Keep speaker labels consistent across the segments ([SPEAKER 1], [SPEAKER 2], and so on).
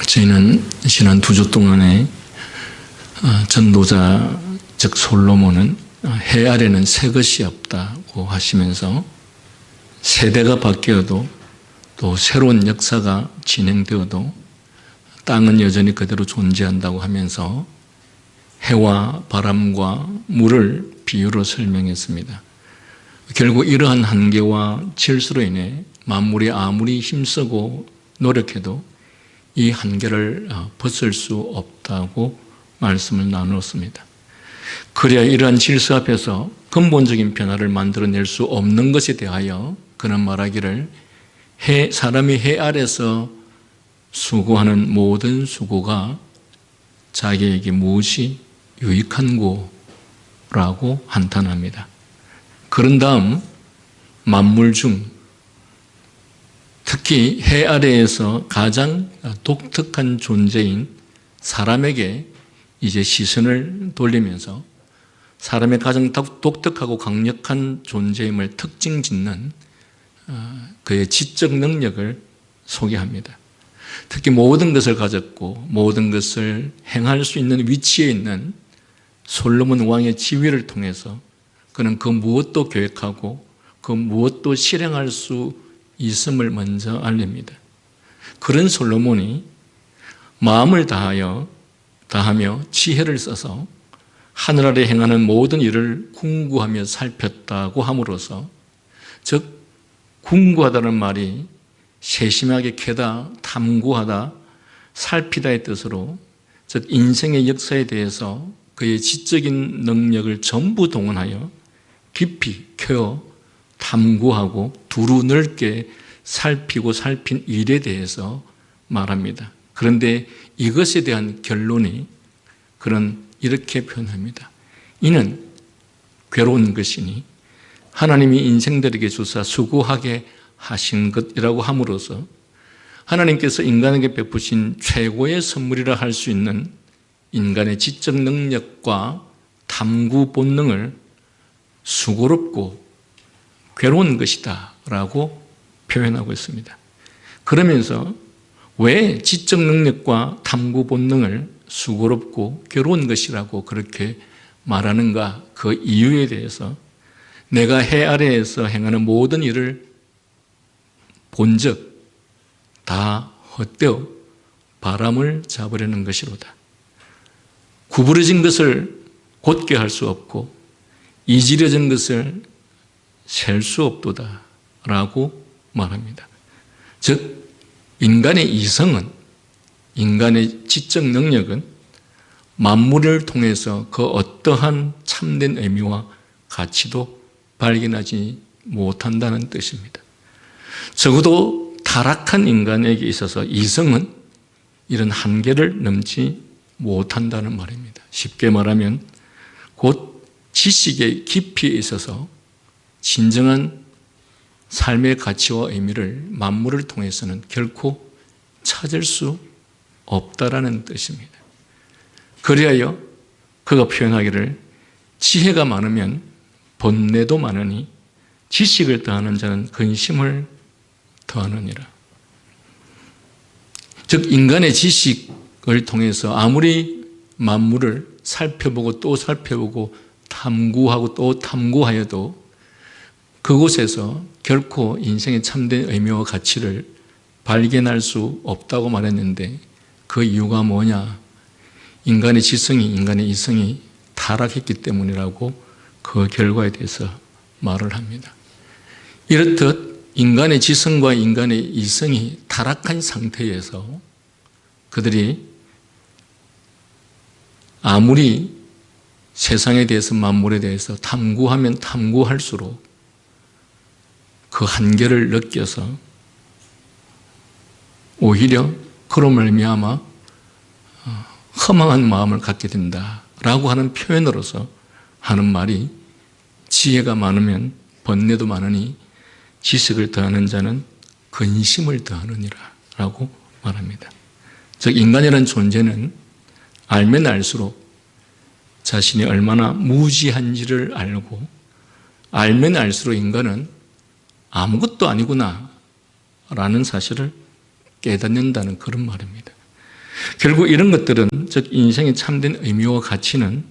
[SPEAKER 1] 저희는 지난 2주 동안에 전도자 즉 솔로몬은 해 아래는 새 것이 없다고 하시면서 세대가 바뀌어도 또 새로운 역사가 진행되어도 땅은 여전히 그대로 존재한다고 하면서 해와 바람과 물을 비유로 설명했습니다. 결국 이러한 한계와 질서로 인해 만물이 아무리 힘쓰고 노력해도 이 한계를 벗을 수 없다고 말씀을 나누었습니다. 그래야 이러한 질서 앞에서 근본적인 변화를 만들어낼 수 없는 것에 대하여 그는 말하기를 사람이 해 아래서 수고하는 모든 수고가 자기에게 무엇이 유익한고라고 한탄합니다. 그런 다음 만물 중 특히 해 아래에서 가장 독특한 존재인 사람에게 이제 시선을 돌리면서 사람의 가장 독특하고 강력한 존재임을 특징 짓는 그의 지적 능력을 소개합니다. 특히 모든 것을 가졌고 모든 것을 행할 수 있는 위치에 있는 솔로몬 왕의 지위를 통해서 그는 그 무엇도 계획하고 그 무엇도 실행할 수 있음을 먼저 알립니다. 그런 솔로몬이 마음을 다하며 지혜를 써서 하늘 아래 행하는 모든 일을 궁구하며 살폈다고 함으로써 즉 궁구하다는 말이 세심하게 캐다, 탐구하다, 살피다의 뜻으로 즉 인생의 역사에 대해서 그의 지적인 능력을 전부 동원하여 깊이 캐어 탐구하고 두루 넓게 살피고 살핀 일에 대해서 말합니다. 그런데 이것에 대한 결론이 그는 이렇게 표현합니다. 이는 괴로운 것이니 하나님이 인생들에게 주사 수고하게 하신 것이라고 함으로써 하나님께서 인간에게 베푸신 최고의 선물이라 할 수 있는 인간의 지적 능력과 탐구 본능을 수고롭고 괴로운 것이다 라고 표현하고 있습니다. 그러면서 왜 지적 능력과 탐구 본능을 수고롭고 괴로운 것이라고 그렇게 말하는가 그 이유에 대해서 내가 해 아래에서 행하는 모든 일을 본즉 다 헛되어 바람을 잡으려는 것이로다. 구부러진 것을 곧게 할 수 없고 이지려진 것을 셀 수 없도다 라고 말합니다. 즉 인간의 이성은, 인간의 지적 능력은 만물을 통해서 그 어떠한 참된 의미와 가치도 발견하지 못한다는 뜻입니다. 적어도 타락한 인간에게 있어서 이성은 이런 한계를 넘지 못한다는 말입니다. 쉽게 말하면 곧 지식의 깊이에 있어서 진정한 삶의 가치와 의미를 만물을 통해서는 결코 찾을 수 없다라는 뜻입니다. 그리하여 그가 표현하기를 지혜가 많으면 번뇌도 많으니 지식을 더하는 자는 근심을 더하느니라. 즉 인간의 지식을 통해서 아무리 만물을 살펴보고 또 살펴보고 탐구하고 또 탐구하여도 그곳에서 결코 인생의 참된 의미와 가치를 발견할 수 없다고 말했는데 그 이유가 뭐냐? 인간의 지성이, 인간의 이성이 타락했기 때문이라고 그 결과에 대해서 말을 합니다. 이렇듯 인간의 지성과 인간의 이성이 타락한 상태에서 그들이 아무리 세상에 대해서 만물에 대해서 탐구하면 탐구할수록 그 한계를 느껴서 오히려 그로 말미암아 허망한 마음을 갖게 된다라고 하는 표현으로서 하는 말이 지혜가 많으면 번뇌도 많으니 지식을 더하는 자는 근심을 더하느니라 라고 말합니다. 즉 인간이라는 존재는 알면 알수록 자신이 얼마나 무지한지를 알고 알면 알수록 인간은 아무것도 아니구나 라는 사실을 깨닫는다는 그런 말입니다. 결국 이런 것들은, 즉 인생의 참된 의미와 가치는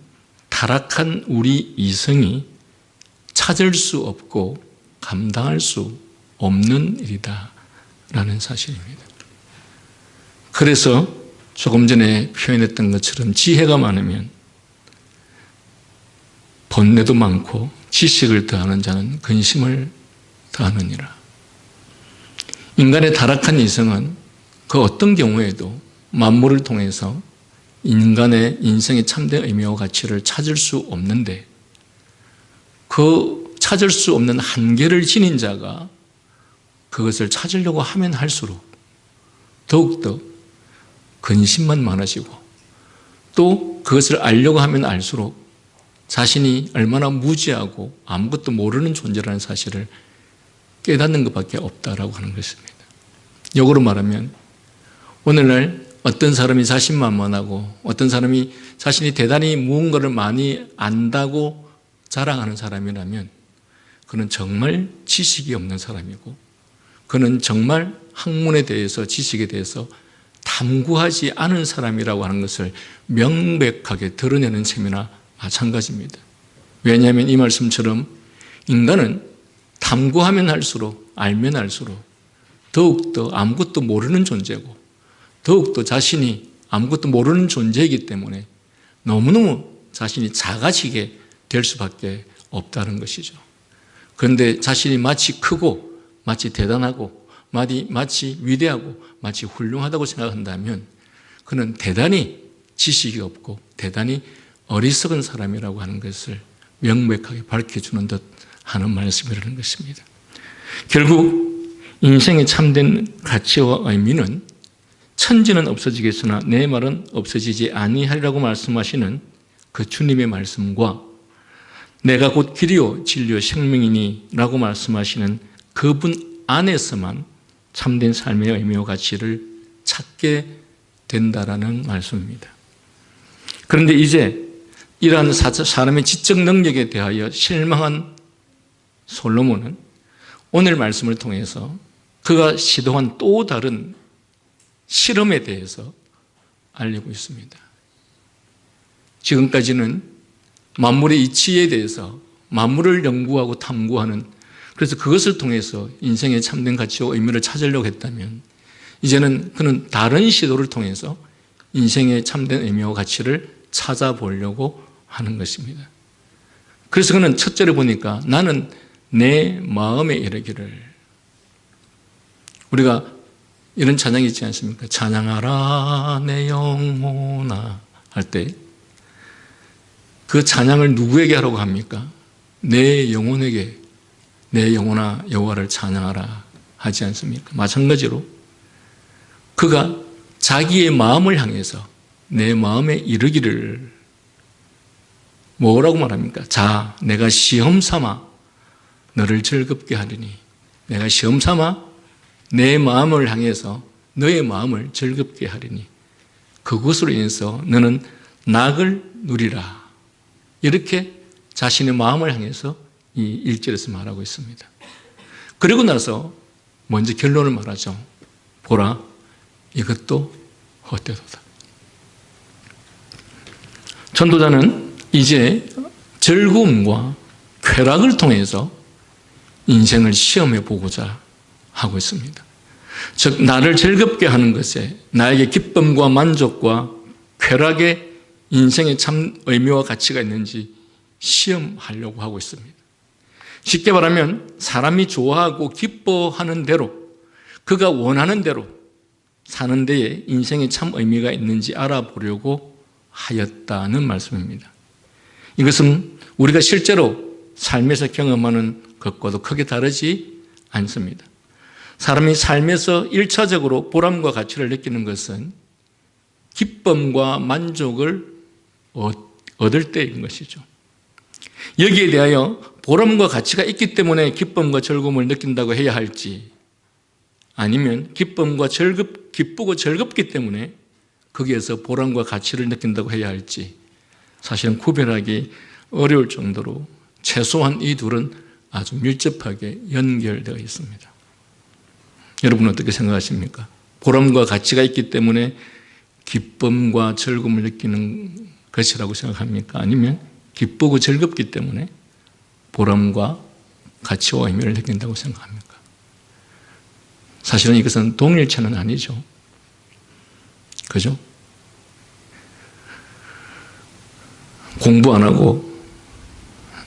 [SPEAKER 1] 타락한 우리 이성이 찾을 수 없고 감당할 수 없는 일이다라는 사실입니다. 그래서 조금 전에 표현했던 것처럼 지혜가 많으면 번뇌도 많고 지식을 더하는 자는 근심을 더하느니라. 인간의 타락한 이성은 그 어떤 경우에도 만물을 통해서 인간의 인생의 참된 의미와 가치를 찾을 수 없는데, 그 찾을 수 없는 한계를 지닌 자가 그것을 찾으려고 하면 할수록 더욱더 근심만 많아지고, 또 그것을 알려고 하면 알수록 자신이 얼마나 무지하고 아무것도 모르는 존재라는 사실을 깨닫는 것밖에 없다라고 하는 것입니다. 역으로 말하면 오늘날 어떤 사람이 자신만만하고 어떤 사람이 자신이 대단히 무언가를 많이 안다고 자랑하는 사람이라면 그는 정말 지식이 없는 사람이고, 그는 정말 학문에 대해서, 지식에 대해서 탐구하지 않은 사람이라고 하는 것을 명백하게 드러내는 셈이나 마찬가지입니다. 왜냐하면 이 말씀처럼 인간은 탐구하면 할수록, 알면 알수록 더욱더 아무것도 모르는 존재고, 더욱더 자신이 아무것도 모르는 존재이기 때문에 너무너무 자신이 작아지게 될 수밖에 없다는 것이죠. 그런데 자신이 마치 크고 마치 대단하고 마치 위대하고 마치 훌륭하다고 생각한다면 그는 대단히 지식이 없고 대단히 어리석은 사람이라고 하는 것을 명백하게 밝혀주는 듯 하는 말씀이라는 것입니다. 결국 인생의 참된 가치와 의미는 천지는 없어지겠으나 내 말은 없어지지 아니하리라고 말씀하시는 그 주님의 말씀과 내가 곧 길이요 진리요 생명이니 라고 말씀하시는 그분 안에서만 참된 삶의 의미와 가치를 찾게 된다라는 말씀입니다. 그런데 이제 이러한 사람의 지적 능력에 대하여 실망한 솔로몬은 오늘 말씀을 통해서 그가 시도한 또 다른 실험에 대해서 알리고 있습니다. 지금까지는 만물의 이치에 대해서 만물을 연구하고 탐구하는, 그래서 그것을 통해서 인생의 참된 가치와 의미를 찾으려고 했다면 이제는 그는 다른 시도를 통해서 인생의 참된 의미와 가치를 찾아보려고 하는 것입니다. 그래서 그는 첫째로 보니까 나는 내 마음에 이르기를, 우리가 이런 찬양이 있지 않습니까? 찬양하라 내 영혼아 할 때 그 찬양을 누구에게 하라고 합니까? 내 영혼에게, 내 영혼아 여호와를 찬양하라 하지 않습니까? 마찬가지로 그가 자기의 마음을 향해서 내 마음에 이르기를 뭐라고 말합니까? 자, 내가 시험 삼아 너를 즐겁게 하리니, 내가 시험 삼아 내 마음을 향해서 너의 마음을 즐겁게 하리니 그것으로 인해서 너는 낙을 누리라. 이렇게 자신의 마음을 향해서 이 1절에서 말하고 있습니다. 그리고 나서 먼저 결론을 말하죠. 보라, 이것도 헛되도다. 전도자는 이제 즐거움과 쾌락을 통해서 인생을 시험해 보고자 하고 있습니다. 즉 나를 즐겁게 하는 것에, 나에게 기쁨과 만족과 쾌락의 인생에 참 의미와 가치가 있는지 시험하려고 하고 있습니다. 쉽게 말하면 사람이 좋아하고 기뻐하는 대로, 그가 원하는 대로 사는 데에 인생에 참 의미가 있는지 알아보려고 하였다는 말씀입니다. 이것은 우리가 실제로 삶에서 경험하는 것과도 크게 다르지 않습니다. 사람이 삶에서 1차적으로 보람과 가치를 느끼는 것은 기쁨과 만족을 얻을 때인 것이죠. 여기에 대하여 보람과 가치가 있기 때문에 기쁨과 즐거움을 느낀다고 해야 할지, 아니면 기쁘고 즐겁기 때문에 거기에서 보람과 가치를 느낀다고 해야 할지 사실은 구별하기 어려울 정도로 최소한 이 둘은 아주 밀접하게 연결되어 있습니다. 여러분은 어떻게 생각하십니까? 보람과 가치가 있기 때문에 기쁨과 즐거움을 느끼는 것이라고 생각합니까? 아니면 기쁘고 즐겁기 때문에 보람과 가치와 의미를 느낀다고 생각합니까? 사실은 이것은 동일체는 아니죠. 그죠? 공부 안 하고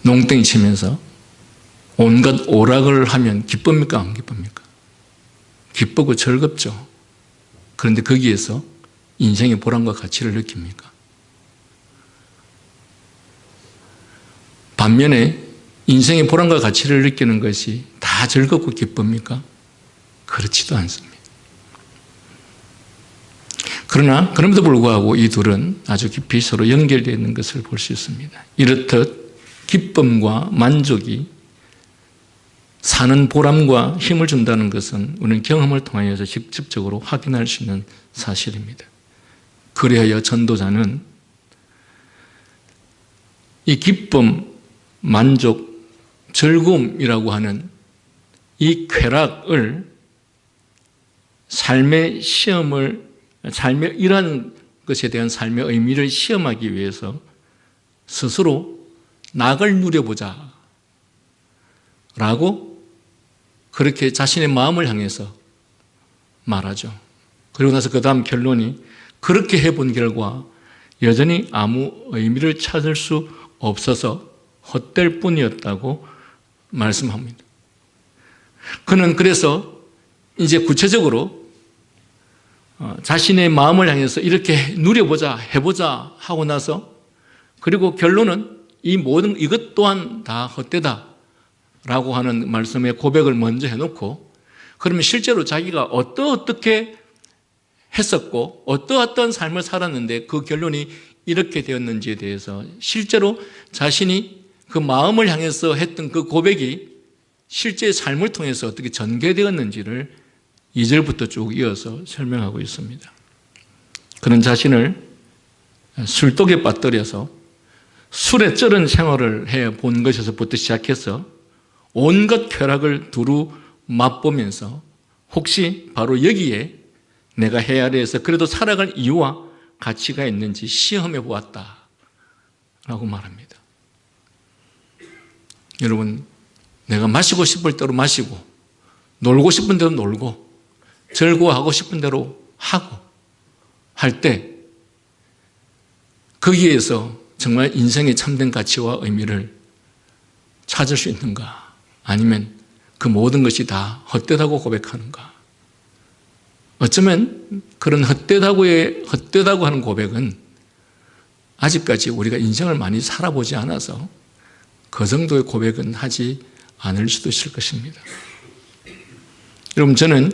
[SPEAKER 1] 농땡이 치면서 온갖 오락을 하면 기쁩니까? 안 기쁩니까? 기쁘고 즐겁죠. 그런데 거기에서 인생의 보람과 가치를 느낍니까? 반면에 인생의 보람과 가치를 느끼는 것이 다 즐겁고 기쁩니까? 그렇지도 않습니다. 그러나 그럼에도 불구하고 이 둘은 아주 깊이 서로 연결되어 있는 것을 볼 수 있습니다. 이렇듯 기쁨과 만족이 사는 보람과 힘을 준다는 것은 우리는 경험을 통하여서 직접적으로 확인할 수 있는 사실입니다. 그리하여 전도자는 이 기쁨, 만족, 즐거움이라고 하는 이 쾌락을 삶의 이러한 것에 대한 삶의 의미를 시험하기 위해서 스스로 낙을 누려보자 라고 그렇게 자신의 마음을 향해서 말하죠. 그리고 나서 그 다음 결론이 그렇게 해본 결과 여전히 아무 의미를 찾을 수 없어서 헛될 뿐이었다고 말씀합니다. 그는 그래서 이제 구체적으로 자신의 마음을 향해서 이렇게 누려보자, 해보자 하고 나서 그리고 결론은 이 모든 이것 또한 다 헛되다 라고 하는 말씀의 고백을 먼저 해놓고 그러면 실제로 자기가 어떻게 했었고 어떠한 삶을 살았는데 그 결론이 이렇게 되었는지에 대해서 실제로 자신이 그 마음을 향해서 했던 그 고백이 실제 삶을 통해서 어떻게 전개되었는지를 2절부터 쭉 이어서 설명하고 있습니다. 그는 자신을 술독에 빠뜨려서 술에 쩔은 생활을 해본 것에서부터 시작해서 온갖 쾌락을 두루 맛보면서 혹시 바로 여기에 내가 헤아려서 그래도 살아갈 이유와 가치가 있는지 시험해 보았다 라고 말합니다. 여러분, 내가 마시고 싶을 대로 마시고 놀고 싶은 대로 놀고 즐거워하고 싶은 대로 하고 할 때 거기에서 정말 인생의 참된 가치와 의미를 찾을 수 있는가? 아니면 그 모든 것이 다 헛되다고 고백하는가? 어쩌면 그런 헛되다고 하는 고백은 아직까지 우리가 인생을 많이 살아보지 않아서 그 정도의 고백은 하지 않을 수도 있을 것입니다. 여러분, 저는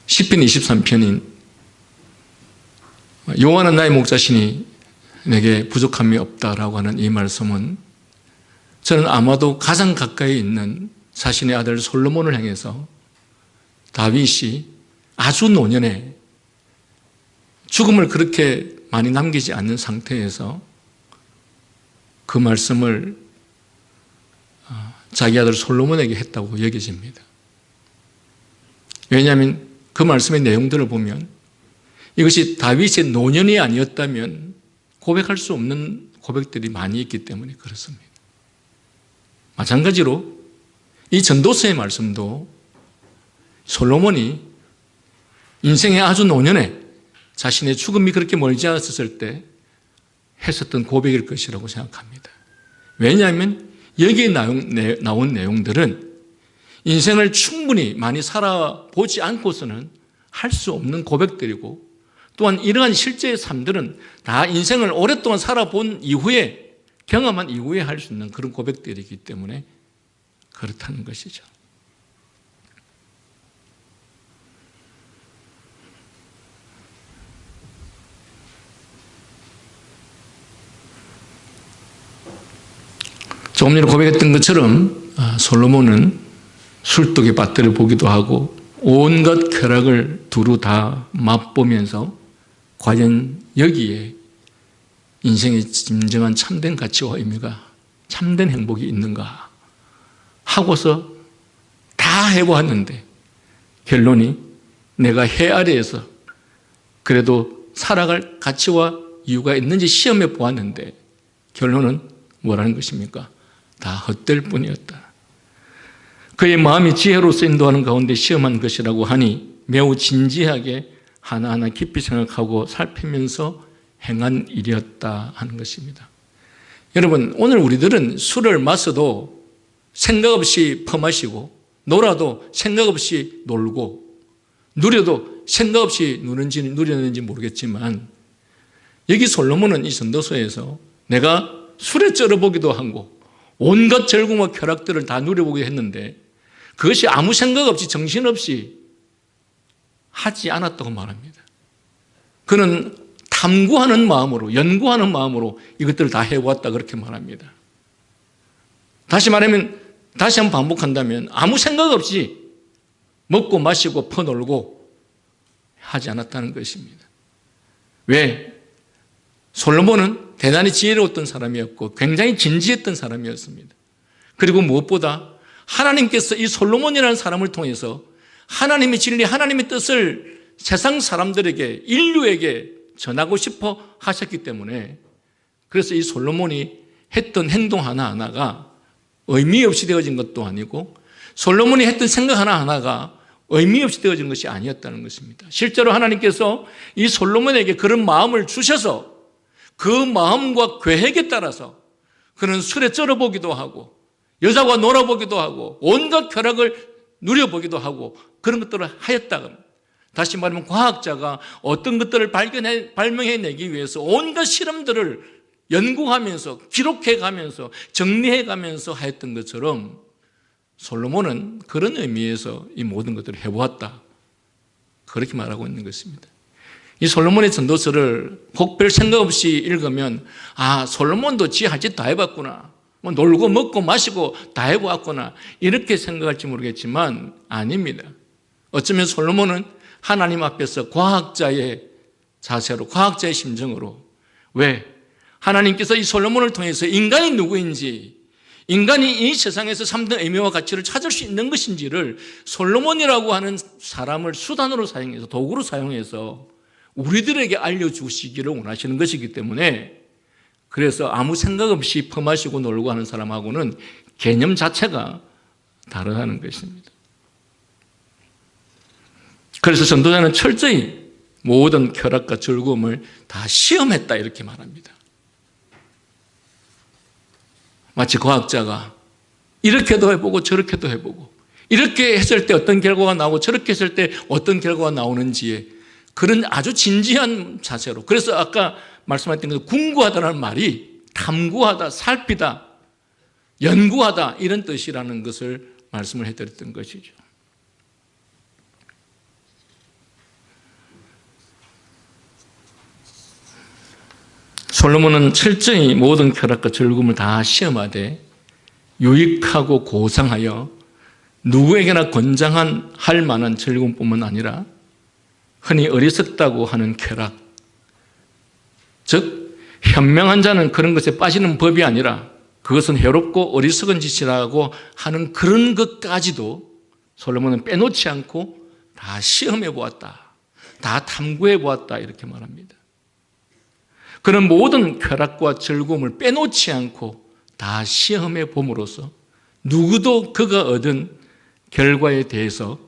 [SPEAKER 1] 시편 23편인 여호와는 나의 목자시니 내게 부족함이 없다라고 하는 이 말씀은 저는 아마도 가장 가까이 있는 자신의 아들 솔로몬을 향해서 다윗이 아주 노년에 죽음을 그렇게 많이 남기지 않는 상태에서 그 말씀을 자기 아들 솔로몬에게 했다고 여겨집니다. 왜냐하면 그 말씀의 내용들을 보면 이것이 다윗의 노년이 아니었다면 고백할 수 없는 고백들이 많이 있기 때문에 그렇습니다. 마찬가지로 이 전도서의 말씀도 솔로몬이 인생의 아주 노년에 자신의 죽음이 그렇게 멀지 않았을 때 했었던 고백일 것이라고 생각합니다. 왜냐하면 여기에 나온 내용들은 인생을 충분히 많이 살아보지 않고서는 할 수 없는 고백들이고 또한 이러한 실제의 삶들은 다 인생을 오랫동안 살아본 이후에 경험한 이후에 할 수 있는 그런 고백들이기 때문에 그렇다는 것이죠. 조금 전에 고백했던 것처럼 솔로몬은 술독에 빠뜨려 보기도 하고 온갖 쾌락을 두루 다 맛보면서 과연 여기에 인생의 진정한 참된 가치와 의미가 참된 행복이 있는가 하고서 다 해보았는데 결론이 내가 해 아래에서 그래도 살아갈 가치와 이유가 있는지 시험해 보았는데 결론은 뭐라는 것입니까? 다 헛될 뿐이었다. 그의 마음이 지혜로서 인도하는 가운데 시험한 것이라고 하니 매우 진지하게 하나하나 깊이 생각하고 살피면서 행한 일이었다 하는 것입니다. 여러분, 오늘 우리들은 술을 마셔도 생각 없이 퍼마시고 놀아도 생각 없이 놀고 누려도 생각 없이 누렸는지 모르겠지만 여기 솔로몬은 이 전도서에서 내가 술에 쩔어보기도 하고 온갖 즐거움과 쾌락들을 다 누려보게 했는데 그것이 아무 생각 없이 정신없이 하지 않았다고 말합니다. 그는 탐구하는 마음으로, 연구하는 마음으로 이것들을 다 해왔다 그렇게 말합니다. 다시 말하면, 다시 한번 반복한다면 아무 생각 없이 먹고 마시고 퍼놀고 하지 않았다는 것입니다. 왜? 솔로몬은 대단히 지혜로웠던 사람이었고 굉장히 진지했던 사람이었습니다. 그리고 무엇보다 하나님께서 이 솔로몬이라는 사람을 통해서 하나님의 진리, 하나님의 뜻을 세상 사람들에게, 인류에게 전하고 싶어 하셨기 때문에 그래서 이 솔로몬이 했던 행동 하나하나가 의미 없이 되어진 것도 아니고 솔로몬이 했던 생각 하나하나가 의미 없이 되어진 것이 아니었다는 것입니다. 실제로 하나님께서 이 솔로몬에게 그런 마음을 주셔서 그 마음과 계획에 따라서 그는 술에 쩔어보기도 하고 여자와 놀아보기도 하고 온갖 쾌락을 누려보기도 하고 그런 것들을 하였다. 다시 말하면 과학자가 어떤 것들을 발명해내기 위해서 온갖 실험들을 연구하면서 기록해가면서 정리해가면서 하였던 것처럼 솔로몬은 그런 의미에서 이 모든 것들을 해보았다. 그렇게 말하고 있는 것입니다. 이 솔로몬의 전도서를 혹별 생각 없이 읽으면 아, 솔로몬도 지 할 짓 다 해봤구나. 뭐 놀고 먹고 마시고 다 해보았구나. 이렇게 생각할지 모르겠지만 아닙니다. 어쩌면 솔로몬은 하나님 앞에서 과학자의 자세로, 과학자의 심정으로 왜? 하나님께서 이 솔로몬을 통해서 인간이 누구인지, 인간이 이 세상에서 참된 의미와 가치를 찾을 수 있는 것인지를 솔로몬이라고 하는 사람을 수단으로 사용해서, 도구로 사용해서 우리들에게 알려주시기를 원하시는 것이기 때문에 그래서 아무 생각 없이 퍼마시고 놀고 하는 사람하고는 개념 자체가 다르다는 것입니다. 그래서 전도자는 철저히 모든 쾌락과 즐거움을 다 시험했다 이렇게 말합니다. 마치 과학자가 이렇게도 해보고 저렇게도 해보고 이렇게 했을 때 어떤 결과가 나오고 저렇게 했을 때 어떤 결과가 나오는지에 그런 아주 진지한 자세로, 그래서 아까 말씀하셨던 그 궁구하다는 말이 탐구하다, 살피다, 연구하다 이런 뜻이라는 것을 말씀을 해드렸던 것이죠. 솔로몬은 철저히 모든 쾌락과 즐거움을 다 시험하되 유익하고 고상하여 누구에게나 권장한 할 만한 즐거움뿐만 아니라 흔히 어리석다고 하는 쾌락, 즉 현명한 자는 그런 것에 빠지는 법이 아니라 그것은 해롭고 어리석은 짓이라고 하는 그런 것까지도 솔로몬은 빼놓지 않고 다 시험해 보았다, 다 탐구해 보았다 이렇게 말합니다. 그런 모든 쾌락과 즐거움을 빼놓지 않고 다 시험해 봄으로써 누구도 그가 얻은 결과에 대해서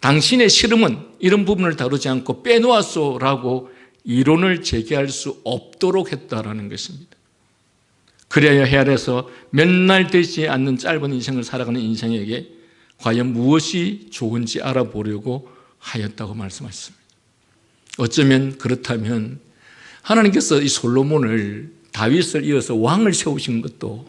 [SPEAKER 1] 당신의 실험은 이런 부분을 다루지 않고 빼놓았소라고 이론을 제기할 수 없도록 했다라는 것입니다. 그래야 해 아래서 몇 날 되지 않는 짧은 인생을 살아가는 인생에게 과연 무엇이 좋은지 알아보려고 하였다고 말씀하셨습니다. 어쩌면 그렇다면 하나님께서 이 솔로몬을 다윗을 이어서 왕을 세우신 것도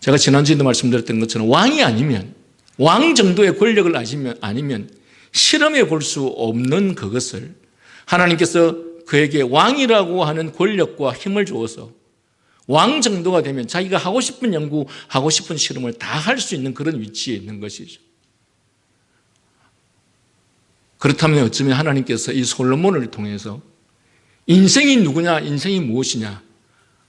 [SPEAKER 1] 제가 지난주에도 말씀드렸던 것처럼 왕이 아니면, 왕 정도의 권력을 아니면 실험해 볼 수 없는 그것을 하나님께서 그에게 왕이라고 하는 권력과 힘을 주어서 왕 정도가 되면 자기가 하고 싶은 연구, 하고 싶은 실험을 다 할 수 있는 그런 위치에 있는 것이죠. 그렇다면 어쩌면 하나님께서 이 솔로몬을 통해서 인생이 누구냐, 인생이 무엇이냐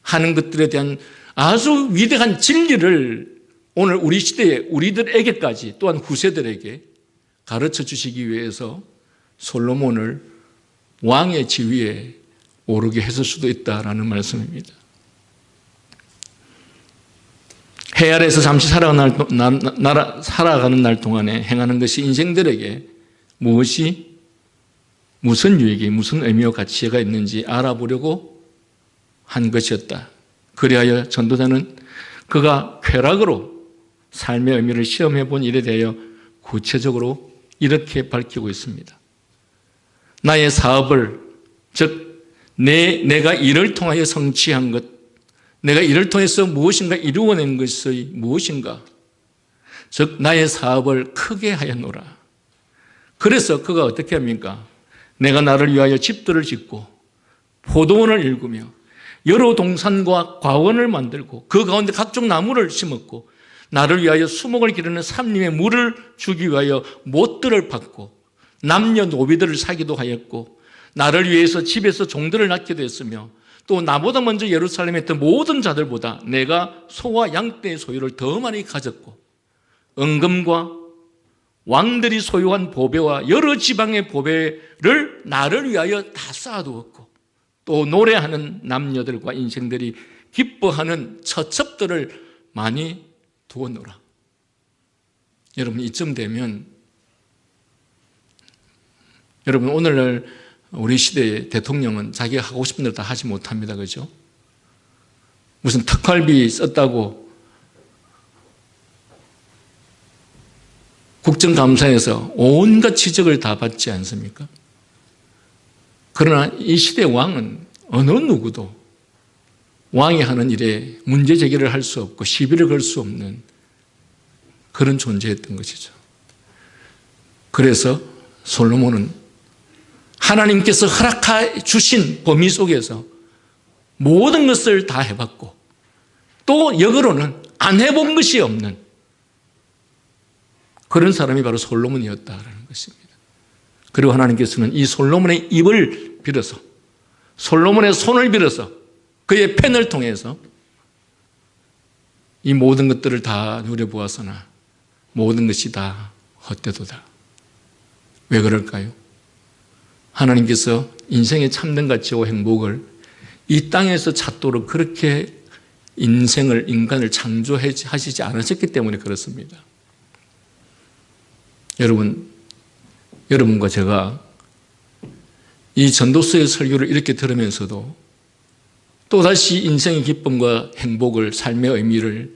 [SPEAKER 1] 하는 것들에 대한 아주 위대한 진리를 오늘 우리 시대에 우리들에게까지 또한 후세들에게 가르쳐 주시기 위해서 솔로몬을 왕의 지위에 오르게 했을 수도 있다라는 말씀입니다. 해 아래에서 잠시 살아가는 날 동안에 행하는 것이 인생들에게 무슨 유익이, 무슨 의미와 가치가 있는지 알아보려고 한 것이었다. 그리하여 전도자는 그가 쾌락으로 삶의 의미를 시험해 본 일에 대하여 구체적으로 이렇게 밝히고 있습니다. 나의 사업을, 즉 내가 이를 통하여 성취한 것, 내가 이를 통해서 무엇인가 이루어낸 것이 무엇인가, 즉 나의 사업을 크게 하였노라. 그래서 그가 어떻게 합니까? 내가 나를 위하여 집들을 짓고 포도원을 일구며 여러 동산과 과원을 만들고 그 가운데 각종 나무를 심었고 나를 위하여 수목을 기르는 삼림의 물을 주기 위하여 못들을 받고 남녀 노비들을 사기도 하였고 나를 위해서 집에서 종들을 낳기도 했으며 또 나보다 먼저 예루살렘에 있던 모든 자들보다 내가 소와 양떼의 소유를 더 많이 가졌고 은금과 왕들이 소유한 보배와 여러 지방의 보배를 나를 위하여 다 쌓아두었고 또 노래하는 남녀들과 인생들이 기뻐하는 처첩들을 많이 두었노라. 여러분, 이쯤 되면 여러분, 오늘날 우리 시대의 대통령은 자기가 하고 싶은 대로 다 하지 못합니다. 그죠? 무슨 특활비 썼다고 국정감사에서 온갖 지적을 다 받지 않습니까? 그러나 이 시대 왕은 어느 누구도 왕이 하는 일에 문제 제기를 할 수 없고 시비를 걸 수 없는 그런 존재였던 것이죠. 그래서 솔로몬은 하나님께서 허락해 주신 범위 속에서 모든 것을 다 해봤고 또 역으로는 안 해본 것이 없는 그런 사람이 바로 솔로몬이었다라는 것입니다. 그리고 하나님께서는 이 솔로몬의 입을 빌어서 솔로몬의 손을 빌어서 그의 펜을 통해서 이 모든 것들을 다 누려보았으나 모든 것이 다 헛되도다. 왜 그럴까요? 하나님께서 인생의 참된 가치와 행복을 이 땅에서 찾도록 그렇게 인간을 창조하시지 않으셨기 때문에 그렇습니다. 여러분과 제가 이 전도서의 설교를 이렇게 들으면서도 또다시 인생의 기쁨과 행복을, 삶의 의미를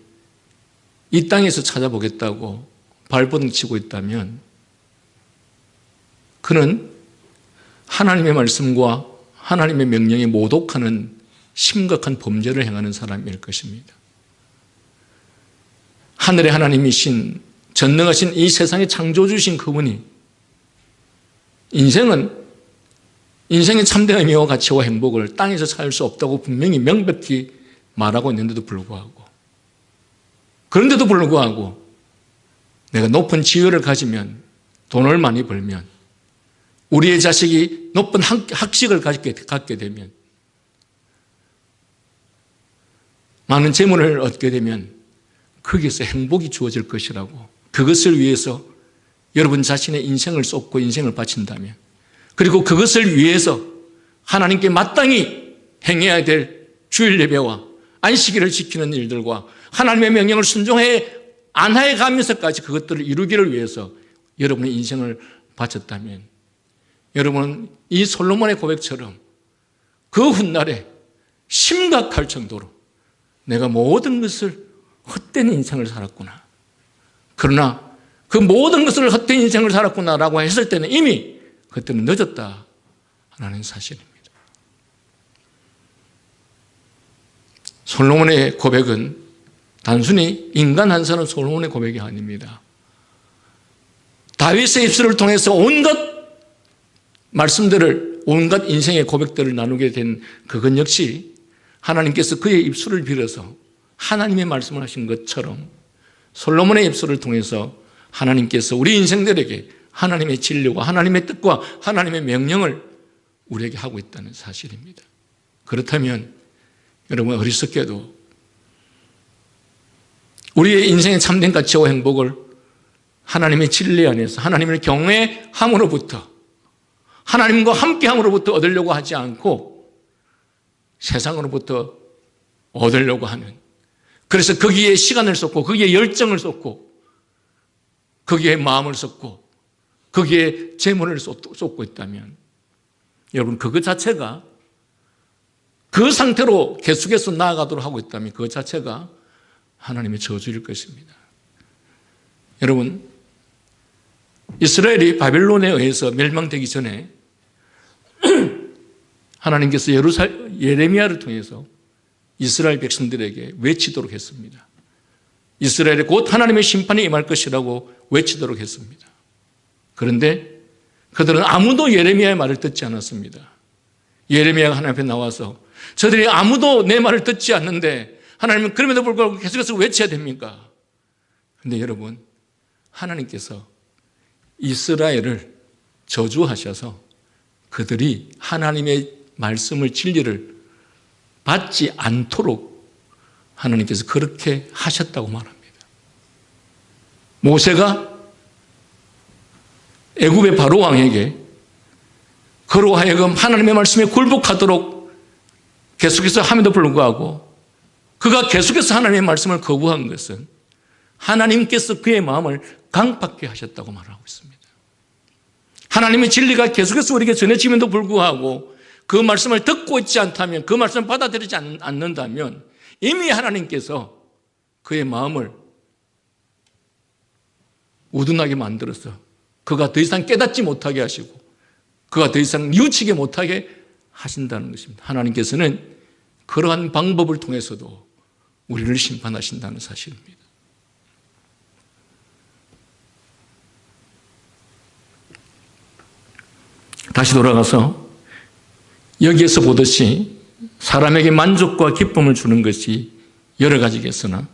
[SPEAKER 1] 이 땅에서 찾아보겠다고 발버둥치고 있다면 그는 하나님의 말씀과 하나님의 명령에 모독하는 심각한 범죄를 행하는 사람일 것입니다. 하늘의 하나님이신 전능하신 이 세상의 창조주신 그분이 인생의 참된 의미와 가치와 행복을 땅에서 찾을 수 없다고 분명히 명백히 말하고 있는데도 불구하고 그런데도 불구하고 내가 높은 지위를 가지면 돈을 많이 벌면 우리의 자식이 높은 학식을 갖게 되면 많은 재물을 얻게 되면 거기에서 행복이 주어질 것이라고 그것을 위해서 여러분 자신의 인생을 쏟고 인생을 바친다면 그리고 그것을 위해서 하나님께 마땅히 행해야 될 주일 예배와 안식일을 지키는 일들과 하나님의 명령을 순종해 안하에 가면서까지 그것들을 이루기를 위해서 여러분의 인생을 바쳤다면 여러분은 이 솔로몬의 고백처럼 그 훗날에 심각할 정도로 내가 모든 것을 헛된 인생을 살았구나. 그러나 그 모든 것을 헛된 인생을 살았구나라고 했을 때는 이미 그때는 늦었다라는 사실입니다. 솔로몬의 고백은 단순히 인간 한 사람 솔로몬의 고백이 아닙니다. 다윗의 입술을 통해서 온갖 말씀들을 온갖 인생의 고백들을 나누게 된 그것 역시 하나님께서 그의 입술을 빌어서 하나님의 말씀을 하신 것처럼 솔로몬의 입술을 통해서 하나님께서 우리 인생들에게 하나님의 진리와 하나님의 뜻과 하나님의 명령을 우리에게 하고 있다는 사실입니다. 그렇다면 여러분 어리석게도 우리의 인생의 참된 가치와 행복을 하나님의 진리 안에서 하나님을 경외함으로부터 하나님과 함께함으로부터 얻으려고 하지 않고 세상으로부터 얻으려고 하는, 그래서 거기에 시간을 쏟고 거기에 열정을 쏟고 거기에 마음을 쏟고 거기에 재물을 쏟고 있다면 여러분, 그것 자체가, 그 상태로 계속해서 나아가도록 하고 있다면 그것 자체가 하나님의 저주일 것입니다. 여러분, 이스라엘이 바벨론에 의해서 멸망되기 전에 하나님께서 예레미야를 통해서 이스라엘 백성들에게 외치도록 했습니다. 이스라엘에 곧 하나님의 심판이 임할 것이라고 외치도록 했습니다. 그런데 그들은 아무도 예레미야의 말을 듣지 않았습니다. 예레미야가 하나님 앞에 나와서 저들이 아무도 내 말을 듣지 않는데 하나님은 그럼에도 불구하고 계속해서 외쳐야 됩니까? 그런데 여러분, 하나님께서 이스라엘을 저주하셔서 그들이 하나님의 말씀을, 진리를 받지 않도록 하나님께서 그렇게 하셨다고 말합니다. 모세가 애굽의 바로 왕에게 그로 하여금 하나님의 말씀에 굴복하도록 계속해서 함에도 불구하고 그가 계속해서 하나님의 말씀을 거부한 것은 하나님께서 그의 마음을 강팍게 하셨다고 말하고 있습니다. 하나님의 진리가 계속해서 우리에게 전해지면도 불구하고 그 말씀을 듣고 있지 않다면, 그 말씀을 받아들이지 않는다면 이미 하나님께서 그의 마음을 우둔하게 만들어서 그가 더 이상 깨닫지 못하게 하시고 그가 더 이상 뉘우치게 못하게 하신다는 것입니다. 하나님께서는 그러한 방법을 통해서도 우리를 심판하신다는 사실입니다. 다시 돌아가서 여기에서 보듯이 사람에게 만족과 기쁨을 주는 것이 여러 가지겠으나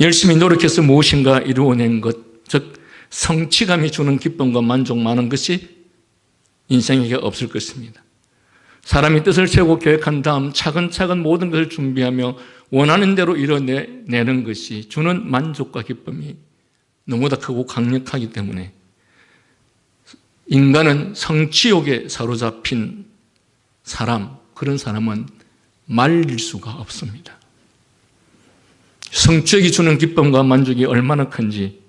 [SPEAKER 1] 열심히 노력해서 무엇인가 이루어낸 것, 즉 성취감이 주는 기쁨과 만족 많은 것이 인생에게 없을 것입니다. 사람이 뜻을 세우고 계획한 다음 차근차근 모든 것을 준비하며 원하는 대로 이뤄내는 것이 주는 만족과 기쁨이 너무나 크고 강력하기 때문에 인간은 성취욕에 사로잡힌 사람, 그런 사람은 말릴 수가 없습니다. 성취욕이 주는 기쁨과 만족이 얼마나 큰지,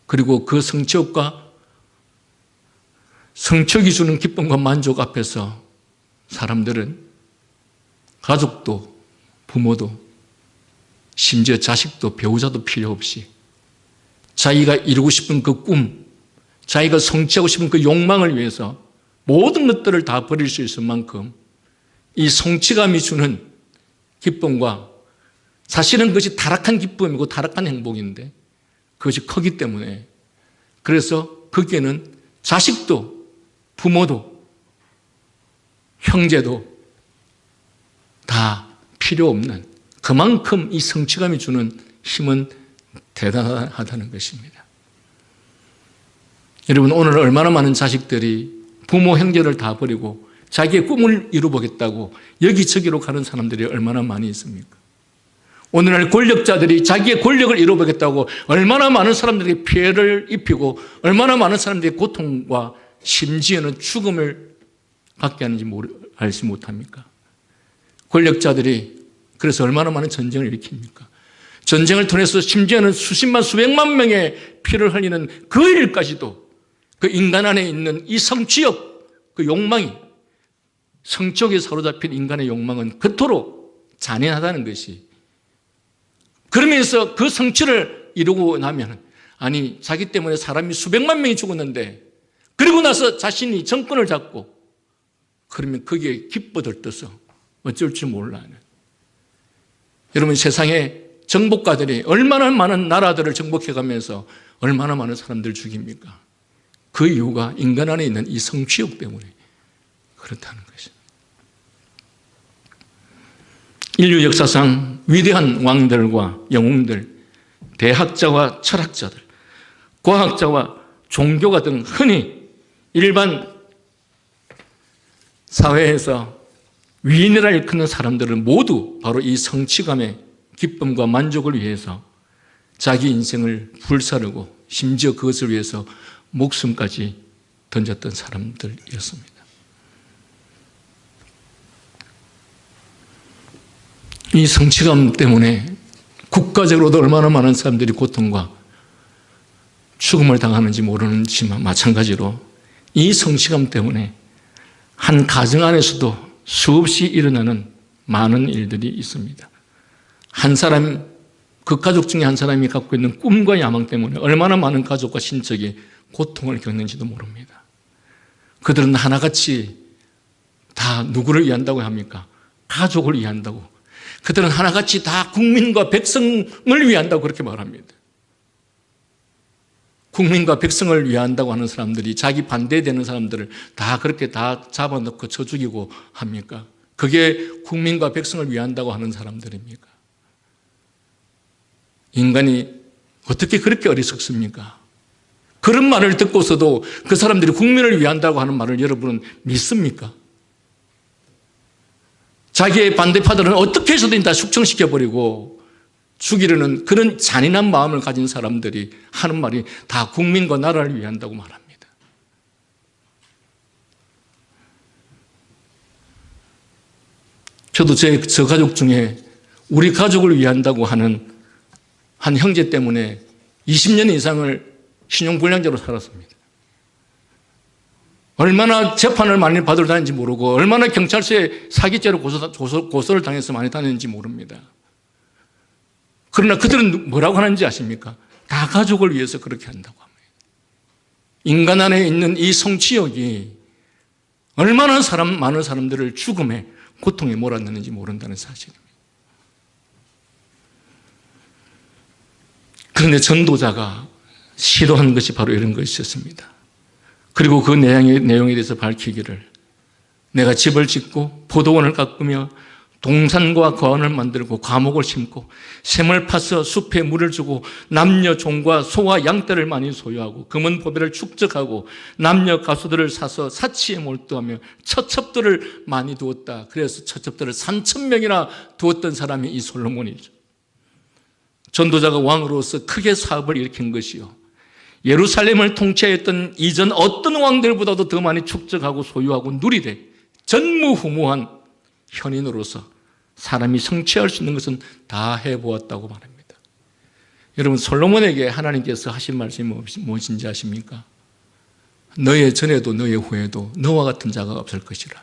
[SPEAKER 1] 그리고 그 성취욕과 성취욕이 주는 기쁨과 만족 앞에서 사람들은 가족도 부모도 심지어 자식도 배우자도 필요 없이 자기가 이루고 싶은 그 꿈, 자기가 성취하고 싶은 그 욕망을 위해서 모든 것들을 다 버릴 수 있을 만큼 이 성취감이 주는 기쁨과, 사실은 그것이 타락한 기쁨이고 타락한 행복인데 그것이 크기 때문에, 그래서 거기에는 자식도 부모도 형제도 다 필요 없는, 그만큼 이 성취감이 주는 힘은 대단하다는 것입니다. 여러분, 오늘 얼마나 많은 자식들이 부모 형제를 다 버리고 자기의 꿈을 이루보겠다고 여기저기로 가는 사람들이 얼마나 많이 있습니까? 오늘날 권력자들이 자기의 권력을 이루보겠다고 얼마나 많은 사람들에게 피해를 입히고 얼마나 많은 사람들의 고통과 심지어는 죽음을 갖게 하는지 알지 못합니까? 권력자들이 그래서 얼마나 많은 전쟁을 일으킵니까? 전쟁을 통해서 심지어는 수십만 수백만 명의 피를 흘리는 그 일까지도 그 인간 안에 있는 이 성취욕, 그 욕망이, 성취욕에 사로잡힌 인간의 욕망은 그토록 잔인하다는 것이, 그러면서 그 성취를 이루고 나면, 아니 자기 때문에 사람이 수백만 명이 죽었는데 그리고 나서 자신이 정권을 잡고 그러면 거기에 기뻐들떠서 어쩔 줄 몰라 하는. 여러분, 세상에 정복가들이 얼마나 많은 나라들을 정복해가면서 얼마나 많은 사람들을 죽입니까? 그 이유가 인간 안에 있는 이 성취욕 때문에 그렇다는 것입니다. 인류 역사상 위대한 왕들과 영웅들, 대학자와 철학자들, 과학자와 종교가 등 흔히 일반 사회에서 위인이라 일컫는 사람들은 모두 바로 이 성취감의 기쁨과 만족을 위해서 자기 인생을 불사르고 심지어 그것을 위해서 목숨까지 던졌던 사람들이었습니다. 이 성취감 때문에 국가적으로도 얼마나 많은 사람들이 고통과 죽음을 당하는지 모르는지만 마찬가지로 이 성취감 때문에 한 가정 안에서도 수없이 일어나는 많은 일들이 있습니다. 한 사람, 그 가족 중에 한 사람이 갖고 있는 꿈과 야망 때문에 얼마나 많은 가족과 친척이 고통을 겪는지도 모릅니다. 그들은 하나같이 다 누구를 위한다고 합니까? 가족을 위한다고. 그들은 하나같이 다 국민과 백성을 위한다고 그렇게 말합니다. 국민과 백성을 위한다고 하는 사람들이 자기 반대되는 사람들을 다 그렇게 다 잡아놓고 쳐 죽이고 합니까? 그게 국민과 백성을 위한다고 하는 사람들입니까? 인간이 어떻게 그렇게 어리석습니까? 그런 말을 듣고서도 그 사람들이 국민을 위한다고 하는 말을 여러분은 믿습니까? 자기의 반대파들은 어떻게 해서든 다 숙청시켜버리고 죽이려는 그런 잔인한 마음을 가진 사람들이 하는 말이 다 국민과 나라를 위한다고 말합니다. 저도 저 가족 중에 우리 가족을 위한다고 하는 한 형제 때문에 20년 이상을 신용불량자로 살았습니다. 얼마나 재판을 많이 받으러 다니는지 모르고 얼마나 경찰서에 사기죄로 고소를 당해서 많이 다녔는지 모릅니다. 그러나 그들은 뭐라고 하는지 아십니까? 다 가족을 위해서 그렇게 한다고 합니다. 인간 안에 있는 이 성취욕이 얼마나 많은 사람들을 죽음에 고통에 몰아넣는지 모른다는 사실입니다. 그런데 전도자가 시도한 것이 바로 이런 것이었습니다. 그리고 그 내용에 대해서 밝히기를 내가 집을 짓고 포도원을 깎으며 동산과 거원을 만들고 과목을 심고 샘을 파서 숲에 물을 주고 남녀 종과 소와 양떼를 많이 소유하고 금은 보배를 축적하고 남녀 가수들을 사서 사치에 몰두하며 처첩들을 많이 두었다. 그래서 처첩들을 3,000명이나 두었던 사람이 이 솔로몬이죠. 전도자가 왕으로서 크게 사업을 일으킨 것이요, 예루살렘을 통치했던 이전 어떤 왕들보다도 더 많이 축적하고 소유하고 누리되 전무후무한 현인으로서 사람이 성취할 수 있는 것은 다 해보았다고 말합니다. 여러분, 솔로몬에게 하나님께서 하신 말씀이 무엇인지 아십니까? 너의 전에도 너의 후에도 너와 같은 자가 없을 것이라.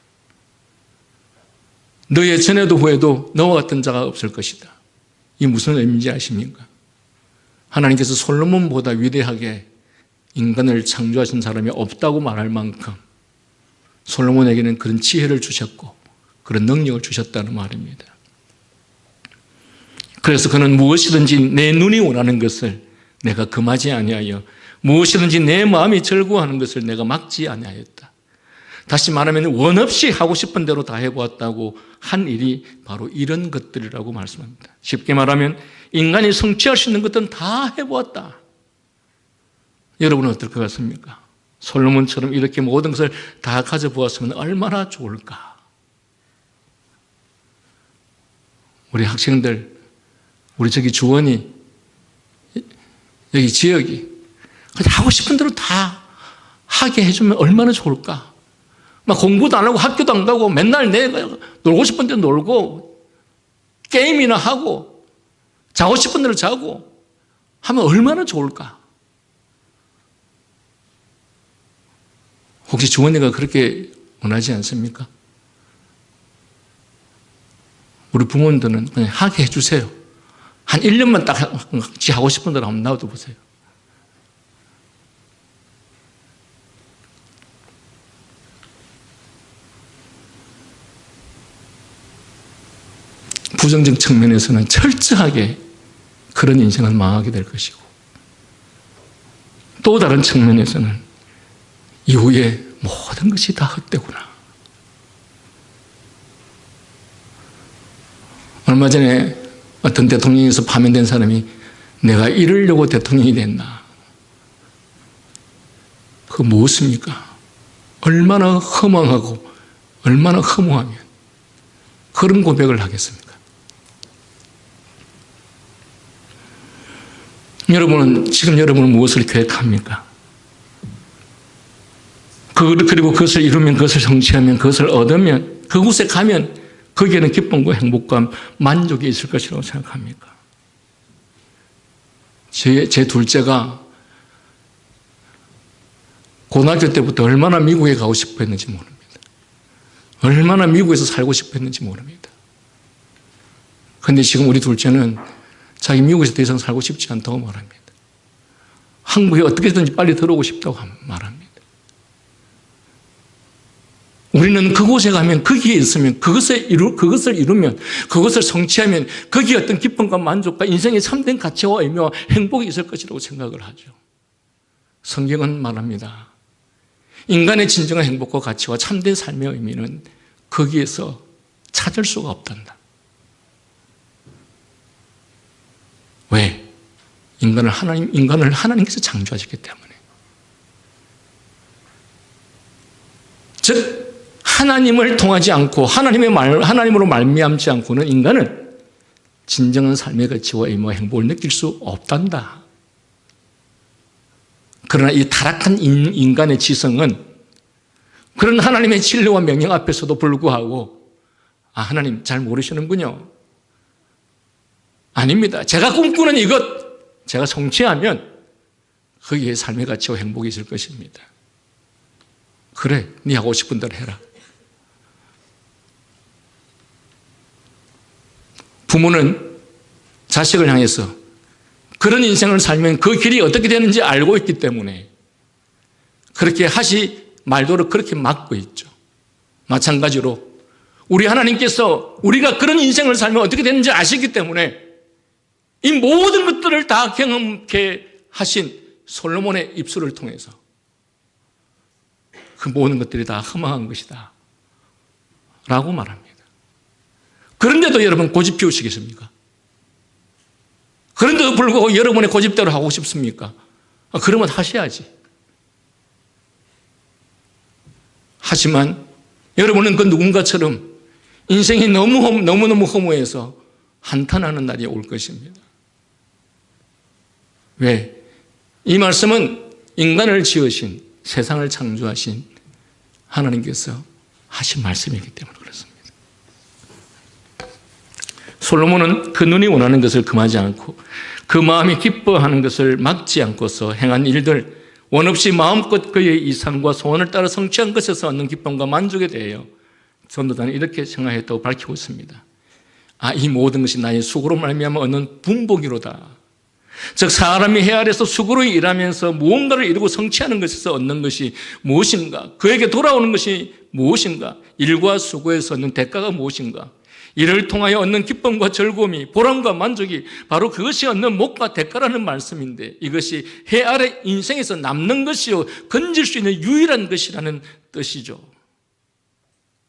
[SPEAKER 1] 너의 전에도 후에도 너와 같은 자가 없을 것이다. 이 무슨 의미인지 아십니까? 하나님께서 솔로몬보다 위대하게 인간을 창조하신 사람이 없다고 말할 만큼 솔로몬에게는 그런 지혜를 주셨고 그런 능력을 주셨다는 말입니다. 그래서 그는 무엇이든지 내 눈이 원하는 것을 내가 금하지 아니하여 무엇이든지 내 마음이 즐거워하는 것을 내가 막지 아니하였다. 다시 말하면 원 없이 하고 싶은 대로 다 해보았다고 한 일이 바로 이런 것들이라고 말씀합니다. 쉽게 말하면 인간이 성취할 수 있는 것들은 다 해보았다. 여러분은 어떨 것 같습니까? 솔로몬처럼 이렇게 모든 것을 다 가져보았으면 얼마나 좋을까? 우리 학생들, 우리 저기 주원이, 여기 지역이 그냥 하고 싶은 대로 다 하게 해주면 얼마나 좋을까? 막 공부도 안 하고 학교도 안 가고 맨날 내가 놀고 싶은 대로 놀고 게임이나 하고 자고 싶은 대로 자고 하면 얼마나 좋을까? 혹시 주원이가 그렇게 원하지 않습니까? 우리 부모님들은 그냥 하게 해주세요. 한 1년만 딱 지 하고 싶은 대로 한번 놔둬 보세요. 부정적 측면에서는 철저하게 그런 인생은 망하게 될 것이고, 또 다른 측면에서는 이후에 모든 것이 다 헛되구나. 얼마 전에 어떤 대통령에서 파면된 사람이 내가 이러려고 대통령이 됐나? 그거 무엇입니까? 얼마나 허망하고 얼마나 허무하면 그런 고백을 하겠습니까? 지금 여러분은 무엇을 계획합니까? 그리고 그것을 이루면, 그것을 성취하면, 그것을 얻으면, 그곳에 가면 거기에는 기쁨과 행복과 만족이 있을 것이라고 생각합니까? 제 둘째가 고등학교 때부터 얼마나 미국에 가고 싶어 했는지 모릅니다. 얼마나 미국에서 살고 싶어 했는지 모릅니다. 그런데 지금 우리 둘째는 자기 미국에서 더 이상 살고 싶지 않다고 말합니다. 한국에 어떻게든지 빨리 들어오고 싶다고 말합니다. 우리는 그곳에 가면, 거기에 있으면, 그것을 이루면, 그것을 성취하면 거기에 어떤 기쁨과 만족과 인생의 참된 가치와 의미와 행복이 있을 것이라고 생각을 하죠. 성경은 말합니다. 인간의 진정한 행복과 가치와 참된 삶의 의미는 거기에서 찾을 수가 없단다. 왜? 인간을 하나님께서 창조하셨기 때문에. 즉, 하나님을 통하지 않고 하나님으로 말미암지 않고는 인간은 진정한 삶의 가치와 의미와 행복을 느낄 수 없단다. 그러나 이 타락한 인간의 지성은 그런 하나님의 진리와 명령 앞에서도 불구하고 하나님 잘 모르시는군요. 아닙니다. 제가 꿈꾸는 이것 제가 성취하면 거기에 삶의 가치와 행복이 있을 것입니다. 그래, 네 하고 싶은 대로 해라. 부모는 자식을 향해서 그런 인생을 살면 그 길이 어떻게 되는지 알고 있기 때문에 그렇게 말도를 그렇게 막고 있죠. 마찬가지로 우리 하나님께서 우리가 그런 인생을 살면 어떻게 되는지 아시기 때문에 이 모든 것들을 다 경험케 하신 솔로몬의 입술을 통해서 그 모든 것들이 다 허망한 것이다 라고 말합니다. 그런데도 여러분 고집 피우시겠습니까? 그런데도 불구하고 여러분의 고집대로 하고 싶습니까? 그러면 하셔야지. 하지만 여러분은 그 누군가처럼 인생이 너무너무 허무해서 한탄하는 날이 올 것입니다. 왜? 이 말씀은 인간을 지으신, 세상을 창조하신 하나님께서 하신 말씀이기 때문에 그렇습니다. 솔로몬은 그 눈이 원하는 것을 금하지 않고 그 마음이 기뻐하는 것을 막지 않고서 행한 일들, 원 없이 마음껏 그의 이상과 소원을 따라 성취한 것에서 얻는 기쁨과 만족에 대하여 전도자는 이렇게 생각했다고 밝히고 있습니다. 이 모든 것이 나의 수고로 말미암아 얻는 분복이로다. 즉 사람이 해 아래서 수고로 일하면서 무언가를 이루고 성취하는 것에서 얻는 것이 무엇인가? 그에게 돌아오는 것이 무엇인가? 일과 수고에서 얻는 대가가 무엇인가? 이를 통하여 얻는 기쁨과 즐거움이, 보람과 만족이 바로 그것이 얻는 목과 대가라는 말씀인데 이것이 해 아래 인생에서 남는 것이요 건질 수 있는 유일한 것이라는 뜻이죠.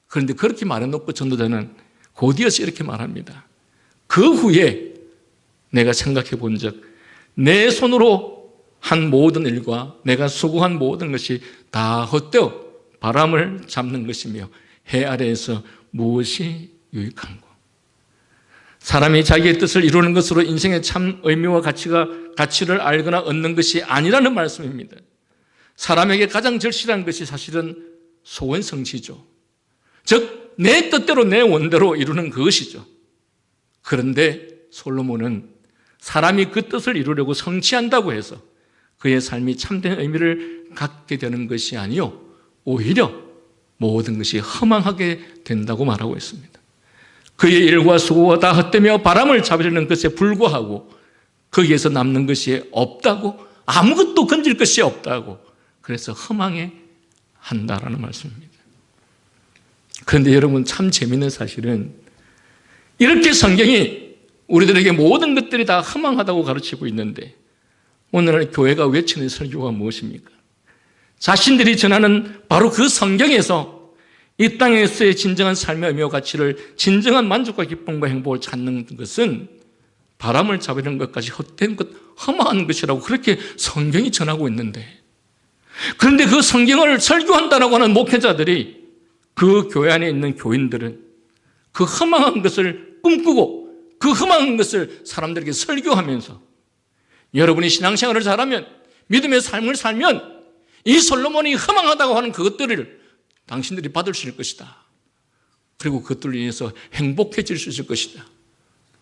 [SPEAKER 1] 그런데 그렇게 말해놓고 전도자는 곧이어서 이렇게 말합니다. 그 후에 내가 생각해 본 적 내 손으로 한 모든 일과 내가 수고한 모든 것이 다 헛되어 바람을 잡는 것이며 해 아래에서 무엇이 유익한고. 사람이 자기의 뜻을 이루는 것으로 인생의 참 의미와 가치를 알거나 얻는 것이 아니라는 말씀입니다. 사람에게 가장 절실한 것이 사실은 소원성취죠. 즉 내 뜻대로 내 원대로 이루는 그것이죠. 그런데 솔로몬은 사람이 그 뜻을 이루려고 성취한다고 해서 그의 삶이 참된 의미를 갖게 되는 것이 아니요 오히려 모든 것이 허망하게 된다고 말하고 있습니다. 그의 일과 수고가 다 헛되며 바람을 잡으려는 것에 불과하고 거기에서 남는 것이 없다고, 아무것도 건질 것이 없다고, 그래서 허망해 한다라는 말씀입니다. 그런데 여러분 참 재미있는 사실은 이렇게 성경이 우리들에게 모든 것들이 다 허망하다고 가르치고 있는데 오늘날 교회가 외치는 설교가 무엇입니까? 자신들이 전하는 바로 그 성경에서 이 땅에서의 진정한 삶의 의미와 가치를, 진정한 만족과 기쁨과 행복을 찾는 것은 바람을 잡으려는 것까지 헛된 것, 허망한 것이라고 그렇게 성경이 전하고 있는데, 그런데 그 성경을 설교한다라고 하는 목회자들이, 그 교회 안에 있는 교인들은 그 허망한 것을 꿈꾸고 그 허망한 것을 사람들에게 설교하면서 여러분이 신앙생활을 잘하면, 믿음의 삶을 살면 이 솔로몬이 허망하다고 하는 그것들을 당신들이 받을 수 있을 것이다. 그리고 그것들로 인해서 행복해질 수 있을 것이다.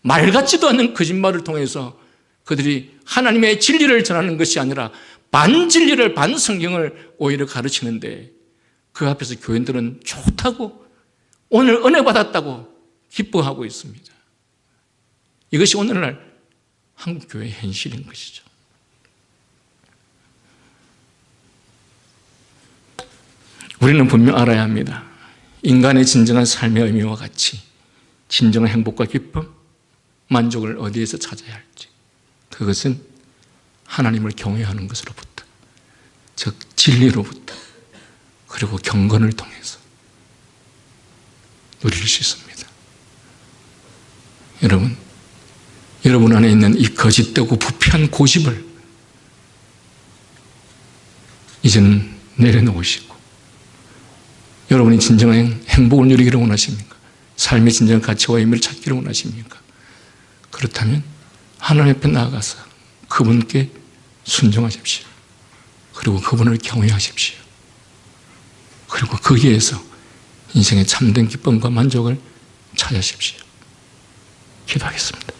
[SPEAKER 1] 말 같지도 않은 거짓말을 통해서 그들이 하나님의 진리를 전하는 것이 아니라 반진리를, 반성경을 오히려 가르치는데 그 앞에서 교인들은 좋다고, 오늘 은혜 받았다고 기뻐하고 있습니다. 이것이 오늘날 한국교회의 현실인 것이죠. 우리는 분명 알아야 합니다. 인간의 진정한 삶의 의미와 같이 진정한 행복과 기쁨, 만족을 어디에서 찾아야 할지, 그것은 하나님을 경외하는 것으로부터, 즉 진리로부터, 그리고 경건을 통해서 누릴 수 있습니다. 여러분 안에 있는 이 거짓되고 부패한 고집을 이제는 내려놓으시고, 여러분이 진정한 행복을 누리기를 원하십니까? 삶의 진정한 가치와 의미를 찾기를 원하십니까? 그렇다면 하나님 앞에 나아가서 그분께 순종하십시오. 그리고 그분을 경외하십시오. 그리고 거기에서 인생의 참된 기쁨과 만족을 찾으십시오. 기도하겠습니다.